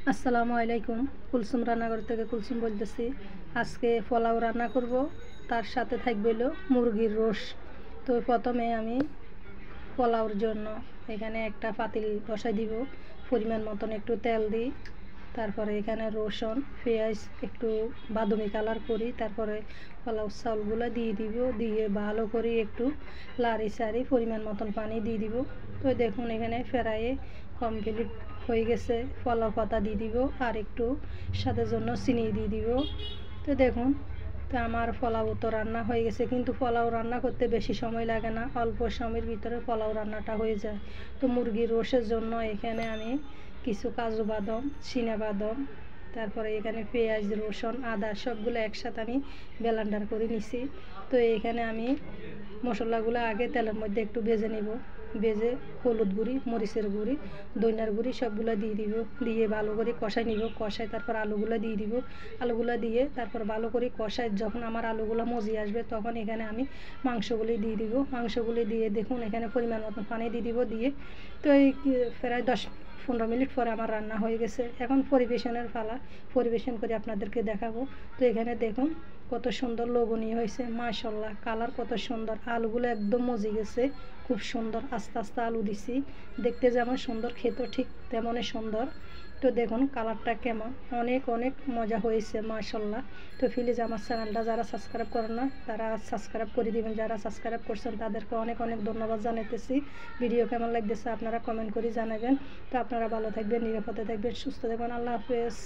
আসসালামু আলাইকুম। কুলসুম রান্নাঘর থেকে কুলসুম বলতেছি। আজকে পোলাও রান্না করব, তার সাথে থাকবে হলো মুরগির রোস্ট। তো প্রথমে আমি পোলাওর জন্য এখানে একটা পাতিল বসাই দিব, পরিমাণ মতন একটু তেল দিই, তারপরে এখানে রসুন পেঁয়াজ একটু বাদামি কালার করি, তারপরে পোলাও চাউলগুলো দিয়ে দিব, দিয়ে ভালো করে একটু লাড়ি সারি পরিমাণ মতন পানি দিয়ে দিব। তো দেখুন এখানে ফ্রাইয়ে কমপ্লিট হয়ে গেছে। পোলাও পাতা দিয়ে দিব আর একটু স্বাদের জন্য চিনি দিয়ে দিব। তো দেখুন, তো আমার পোলাও তো রান্না হয়ে গেছে, কিন্তু পোলাও রান্না করতে বেশি সময় লাগে না, অল্প সময়ের ভিতরে পোলাও রান্নাটা হয়ে যায়। তো মুরগির রোস্টের জন্য এখানে আমি কিছু কাজু বাদাম, চীনা বাদাম, তারপরে এখানে পেঁয়াজ রসুন আদা সবগুলো একসাথে আমি ব্লেন্ডার করে নিছি। তো এখানে আমি মশলাগুলো আগে তেলের মধ্যে একটু ভেজে নিব, ভেজে হলুদ গুঁড়ি, মরিচের গুঁড়ি, ধনিয়ার গুঁড়ি সবগুলো দিয়ে দিব, দিয়ে ভালো করে কষাই নিব। কষাই তারপর আলুগুলো দিয়ে দিব, আলুগুলো দিয়ে তারপর ভালো করে কষাই যখন আমার আলুগুলো মজি আসবে তখন এখানে আমি মাংসগুলি দিয়ে দিব। মাংসগুলি দিয়ে দেখুন এখানে পরিমাণ মতন পানি দিয়ে দিব, দিয়ে তো এই প্রায় 10-15 মিনিট পরে আমার রান্না হয়ে গেছে। এখন পরিবেশনের পালা, পরিবেশন করে আপনাদেরকে দেখাবো। তো এখানে দেখুন কত সুন্দর লোভনীয় হয়েছে, মাশাআল্লাহ, কালার কত সুন্দর, আলুগুলো একদম মজে গেছে, খুব সুন্দর আস্তে আস্তে আলু দিছি, দেখতে যেমন সুন্দর খেতেও ঠিক তেমনই সুন্দর। তো দেখুন কালারটা কেমন, অনেক অনেক মজা হয়েছে মাশাআল্লাহ। তো প্লিজ আমার চ্যানেলটা যারা সাবস্ক্রাইব করেন না তারা সাবস্ক্রাইব করে দিবেন, যারা সাবস্ক্রাইব করছেন তাদেরকে অনেক অনেক ধন্যবাদ জানাইতেছি। ভিডিও কেমন লাগতেছে আপনারা কমেন্ট করে জানাবেন। তো আপনারা ভালো থাকবেন, নিরাপদে থাকবেন, সুস্থ থাকবেন। আল্লাহ হাফেজ।